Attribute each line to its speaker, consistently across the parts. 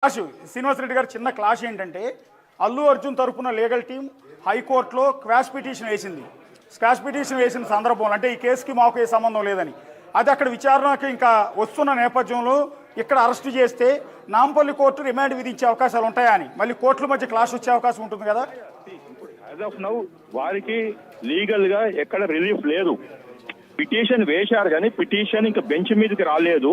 Speaker 1: Clash Srinivasa Reddy గారు చిన్న clash ఏంటంటే అల్లు అర్జున్ తరపున లీగల్ టీం హైకోర్టులో క్వాష్ పిటిషన్ వేసింది. స్క్వాష్ పిటిషన్ వేసిన సందర్భంలో అంటే ఈ కేసుకి మాకు ఏ సంబంధం లేదని అది అక్కడ విచారణకు ఇంకా వస్తున్న నేపథ్యంలో ఇక్కడ అరెస్టు చేస్తే నాంపల్లి కోర్టు రిమాండ్ విధించే అవకాశాలు ఉంటాయా అని మళ్ళీ కోర్టుల మధ్య క్లాష్ వచ్చే అవకాశం ఉంటుంది కదా.
Speaker 2: యాజ్ ఆఫ్ నౌ వారికి లీగల్ గా ఎక్కడ రిలీఫ్ లేదు. పిటిషన్ వేశారు కానీ పిటిషన్ ఇంకా బెంచ్ మీదకి రాలేదు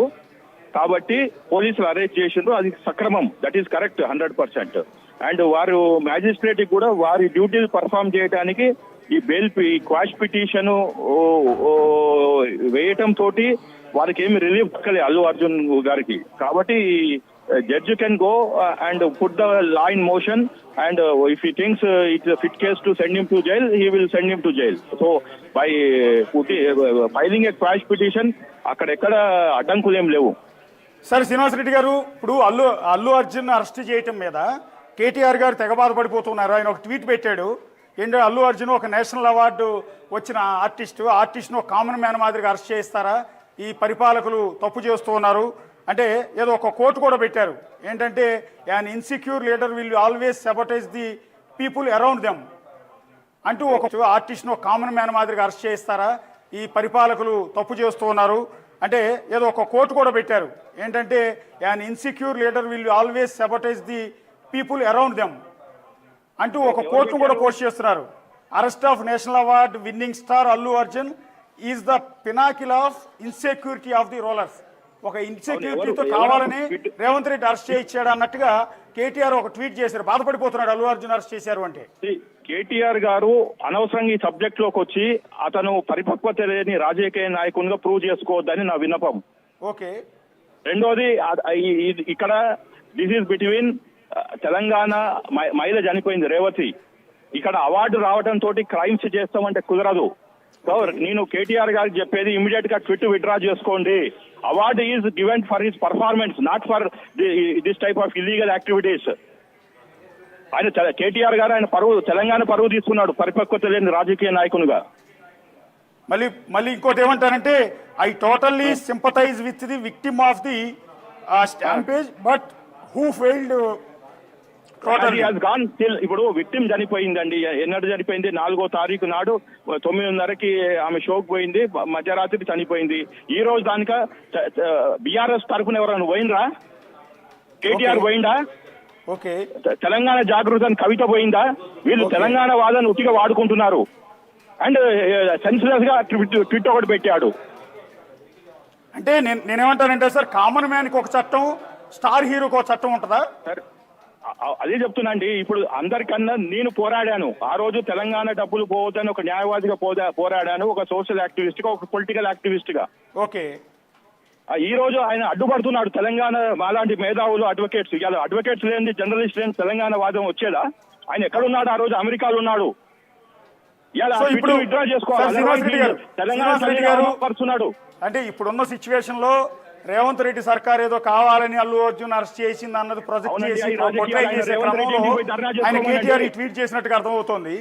Speaker 2: కాబట్టి పోలీసులు అరెస్ట్ చేసిండ్రు. అది సక్రమం, దట్ ఈస్ కరెక్ట్ 100%. అండ్ వారు మ్యాజిస్ట్రేట్ కూడా వారి డ్యూటీలు పర్ఫామ్ చేయడానికి ఈ బెయిల్ క్వాష్ పిటిషన్ వేయటం తోటి వారికి ఏమి రిలీఫ్ దక్కలేదు అల్లు అర్జున్ గారికి. కాబట్టి judge can go and put the law in motion and if he thinks it's a fit case to send him to jail, he will send him to jail. So by filing a quash petition అక్కడెక్కడ అడ్డంకులు ఏం లేవు.
Speaker 1: సరే శ్రీనివాసరెడ్డి గారు, ఇప్పుడు Allu Arjun arrest చేయటం మీద కేటీఆర్ గారు తెగ బాధపడిపోతున్నారు. ఆయన ఒక ట్వీట్ పెట్టాడు. ఏంటంటే అల్లు అర్జున్ ఒక నేషనల్ అవార్డు వచ్చిన ఆర్టిస్ట్ను ఒక కామన్ మ్యాన్ మాదిరిగా అరెస్ట్ చేస్తారా, ఈ పరిపాలకులు తప్పు చేస్తూ ఉన్నారు అంటే ఏదో ఒక కోర్టు కూడా పెట్టారు. ఏంటంటే an insecure leader will always sabotage the people around them అంటూ ఒక ఆర్టిస్ట్ను ఒక కామన్ మ్యాన్ మాదిరిగా అరెస్ట్ చేస్తారా, ఈ పరిపాలకులు తప్పు చేస్తూ ఉన్నారు అంటే ఏదో ఒక కోర్టు కూడా పెట్టారు. ఏంటంటే an insecure leader will always sabotage the people around them అంటూ ఒక కోర్టును కూడా పోస్ట్ చేస్తున్నారు. Arrest of national award winning star Allu Arjun is the pinnacle of insecurity of the rulers. ఒక ఇన్సెక్యూరిటీతో కావాలని రేవంత్ రెడ్డి అరెస్ట్ చేయించాడు అన్నట్టుగా కేటీఆర్ ఒక ట్వీట్ చేశారు. బాధపడిపోతున్నాడు అల్లు అర్జున్ అరెస్ట్ చేశారు అంటే.
Speaker 2: కేటీఆర్ గారు అనవసరంగా ఈ సబ్జెక్ట్ లోకి వచ్చి అతను పరిపక్వత లేని రాజకీయ నాయకునిగా ప్రూవ్ చేసుకోవద్దని నా విన్నపం.
Speaker 1: ఓకే.
Speaker 2: రెండోది ఇక్కడ దిస్ ఈస్ బిట్వీన్ తెలంగాణ మహిళ చనిపోయింది రేవతి. ఇక్కడ అవార్డు రావడం తోటి క్రైమ్స్ చేస్తామంటే కుదరదు. నేను కేటీఆర్ గారికి చెప్పేది ఇమీడియట్ గా ట్విట్ విత్డ్రా చేసుకోండి. Award is given for his performance, not for this type of illegal activities. ఆయన కేటీఆర్ గారు ఆయన తెలంగాణ పరువు తీసుకున్నాడు పరిపక్వత లేని రాజకీయ నాయకునిగా.
Speaker 1: మళ్ళీ ఇంకోటి ఏమంటారంటే I totally sympathize with the victim of the stampede but who failed totally
Speaker 2: has gone still. ఇప్పుడు విక్టిమ్ చనిపోయిందండి. ఎన్నడు చనిపోయింది? 4వ తారీఖు నాడు 9:30కి ఆమె షోక్ పోయింది, మధ్యరాత్రి చనిపోయింది. ఈ రోజు దానిక బీఆర్ఎస్ తరఫున ఎవరైనా పోయినరా? కేటీఆర్ పోయిందా?
Speaker 1: ఓకే.
Speaker 2: తెలంగాణ జాగృతి అని కవిత పోయిందా? వీళ్ళు తెలంగాణ వాదాన్ని ఉట్టిగా వాడుకుంటున్నారు. అండ్ సెన్స్లెస్ గా ట్విట్ ఒకటి పెట్టాడు.
Speaker 1: అంటే నేనేమంటానంటే సార్, కామన్ మ్యాన్ కి ఒక చట్టం, స్టార్ హీరోకి ఒక చట్టం ఉంటుందా?
Speaker 2: అదే చెప్తున్నాండి. ఇప్పుడు అందరికన్నా నేను పోరాడాను. ఆ రోజు తెలంగాణ డబ్బులు పోవద్దని ఒక న్యాయవాదిగా పోరాడాను, ఒక సోషల్ యాక్టివిస్ట్ గా, ఒక పొలిటికల్ యాక్టివిస్ట్ గా.
Speaker 1: ఓకే.
Speaker 2: ఈ రోజు ఆయన అడ్డుపడుతున్నాడు. తెలంగాణ మాలాంటి మేధావులు, అడ్వకేట్స్, ఇలా అడ్వకేట్స్ లేని, జర్నలిస్ట్ లేని తెలంగాణ వాదం వచ్చేదా? ఆయన ఎక్కడున్నాడు? ఆ రోజు అమెరికాలో ఉన్నాడు. విత్డ్రా చేసుకోవాలి. తెలంగాణ
Speaker 1: అంటే ఇప్పుడున్న సిచ్యువేషన్ లో రేవంత్ రెడ్డి సర్కార్ ఏదో కావాలని అల్లు అర్జున్ అరెస్ట్ చేసింది అన్నది ప్రొజెక్ట్ చేసి చేసే క్రమంలో ఆయన కేటీఆర్ ట్వీట్ చేసినట్టుగా అర్థమవుతోంది.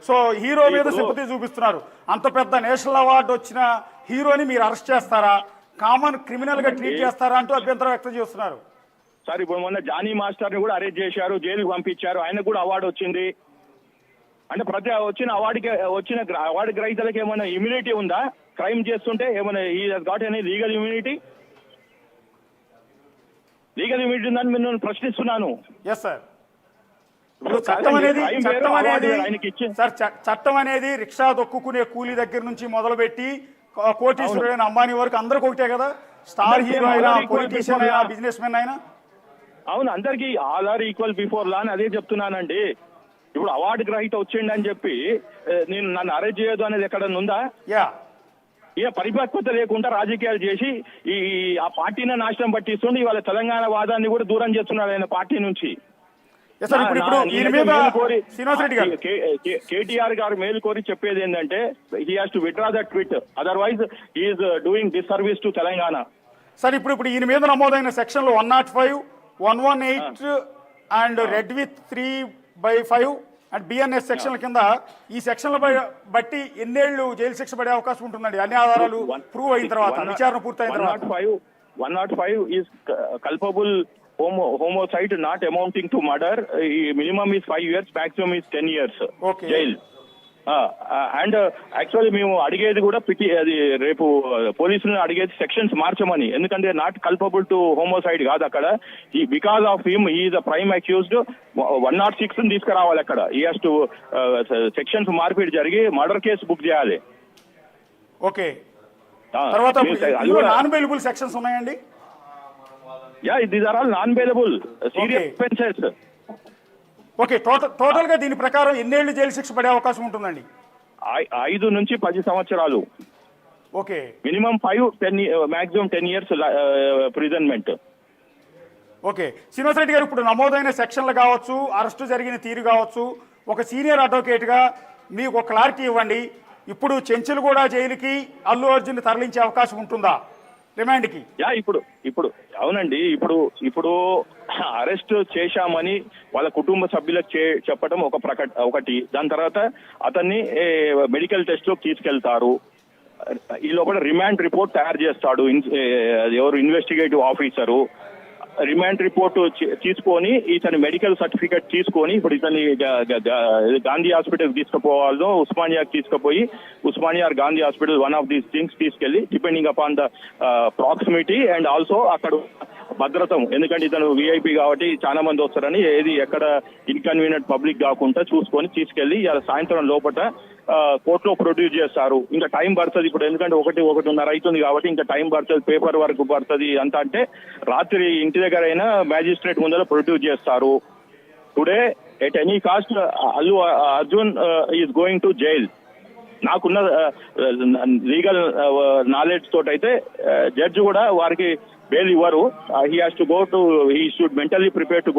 Speaker 1: సో హీరో మీద సింపతి చూపిస్తున్నారు. అంత పెద్ద నేషనల్ అవార్డు వచ్చిన హీరోని మీరు అరెస్ట్ చేస్తారా, కామన్ క్రిమినల్ గా ట్రీట్ చేస్తారా అంటూ అభ్యంతరం వ్యక్తం చేస్తున్నారు.
Speaker 2: సార్ ఇప్పుడు మొన్న జానీ మాస్టర్ ని కూడా అరెస్ట్ చేశారు, జైలుకి పంపించారు. ఆయనకు కూడా అవార్డు వచ్చింది. అంటే ప్రతి వచ్చిన అవార్డు గ్రహీతలకు ఏమైనా ఇమ్యూనిటీ ఉందా? క్రైమ్ చేస్తుంటే ఏమైనా he has got any legal immunity? Legal immunity ఉందని నేను ప్రశ్నిస్తున్నాను.
Speaker 1: Yes sir. చట్టం అనేది రిక్షా దొక్కునే కూలీ దగ్గర నుంచి మొదలుపెట్టి కోటీశ్వరుడైన అంబానీ వరకు అందరికి ఒకటే కదా. స్టార్ హీరో అయినా, పొలిటీషియన్ అయినా, బిజినెస్ మెన్ అయినా.
Speaker 2: అవును, అందరికి all are equal before law అని అదే చెప్తున్నానండి. ఇప్పుడు అవార్డు గ్రహీత వచ్చిండి అని చెప్పి నేను నన్ను అరెస్ట్ చేయదు అనేది ఎక్కడన్నా ఉందా? ఇక పరిపక్వత లేకుండా రాజకీయాలు చేసి ఆ పార్టీని నాశనం పట్టిస్తుండే. ఇవాళ తెలంగాణ వాదాన్ని కూడా దూరం చేస్తున్నాడు ఆయన పార్టీ నుంచి. కేటీఆర్ గారు మేలు కోరి చెప్పేది ఏంటంటే he has to withdraw that tweet, otherwise he is doing disservice to Telangana.
Speaker 1: Sir ఇప్పుడు ఈయన మీద నమోదైన సెక్షన్లు 105, 118 and read with 3/5 and BNS సెక్షన్ల కింద ఈ సెక్షన్ల బట్టి ఎన్నేళ్లు జైలు శిక్ష పడే అవకాశం ఉంటుందండి అన్ని ఆధారాలు ప్రూవ్ అయిన తర్వాత, విచారణ పూర్తయిన తర్వాత?
Speaker 2: 105 is culpable homicide not amounting to murder, minimum is 5 years, maximum is 10 years
Speaker 1: Okay.
Speaker 2: jail. And actually మేము అడిగేది కూడా అది రేపు పోలీసులను అడిగేది సెక్షన్స్ మార్చమని, ఎందుకంటే నాట్ కల్పబుల్ టు హోమోసైడ్ కాదు అక్కడ. ఈ because of him he the prime accused 106 తీసుకురావాలి అక్కడ. ఈ హాస్ టు సెక్షన్స్ మార్పిడి జరిగి మర్డర్ కేసు బుక్ చేయాలి.
Speaker 1: ఓకే, తర్వాత నాన్ బెయిలబుల్ సెక్షన్స్ ఉన్నాయండి?
Speaker 2: Yeah, these are all non bailable serious offences.
Speaker 1: Okay, total గా దీని ప్రకారం ఎన్నేళ్లు జైలు శిక్ష పడే అవకాశం ఉంటుందండి?
Speaker 2: 5 నుంచి 10 సంవత్సరాలు.
Speaker 1: Okay,
Speaker 2: minimum 5, maximum 10 years imprisonment.
Speaker 1: Okay, Srinivas Reddy garu, ఇప్పుడు నమోదైన సెక్షన్లు కావచ్చు, అరెస్టు జరిగిన తీరు కావచ్చు, ఒక సీనియర్ అడ్వకేట్ గా మీకు ఒక క్లారిటీ ఇవ్వండి. ఇప్పుడు చెంచులగూడ జైలుకి అల్లు అర్జున్ తరలించే అవకాశం ఉంటుందా రిమాండ్కి?
Speaker 2: యా, ఇప్పుడు అవునండి. ఇప్పుడు అరెస్ట్ చేశామని వాళ్ళ కుటుంబ సభ్యులకు చెప్పడం ఒకటి. దాని తర్వాత అతన్ని మెడికల్ టెస్ట్ లో తీసుకెళ్తారు. ఈ లోపల రిమాండ్ రిపోర్ట్ తయారు చేస్తాడు ఎవరు ఇన్వెస్టిగేటివ్ ఆఫీసరు. రిమాండ్ రిపోర్ట్ తీసుకొని ఇతని మెడికల్ సర్టిఫికేట్ తీసుకొని ఇప్పుడు ఇతని గాంధీ హాస్పిటల్ తీసుకుపోవాలో ఉస్మానియాకి తీసుకుపోయి Osmania Gandhi hospital one of these things తీసుకెళ్లి depending upon the proximity and also అక్కడ భద్రతం, ఎందుకంటే ఇతను విఐపి కాబట్టి చాలా మంది వస్తారని ఏది ఎక్కడ ఇన్కన్వీనియంట్ పబ్లిక్ కాకుండా చూసుకొని తీసుకెళ్లి సాయంత్రం లోపల కోర్టులో ప్రొడ్యూస్ చేస్తారు. ఇంకా టైం పడుతుంది ఇప్పుడు, ఎందుకంటే 1:30 అవుతుంది కాబట్టి ఇంకా టైం పడుతుంది, పేపర్ వర్క్ పడుతుంది అంతా. అంటే రాత్రి ఇంటి దగ్గర అయినా మ్యాజిస్ట్రేట్ ముందర ప్రొడ్యూస్ చేస్తారు. Today at any cost Allu Arjun is going to jail. నాకున్న లీగల్ నాలెడ్జ్ తోటైతే జడ్జి కూడా వారికి బెయిల్ ఇవ్వరు. He has to go to, he should mentally prepare to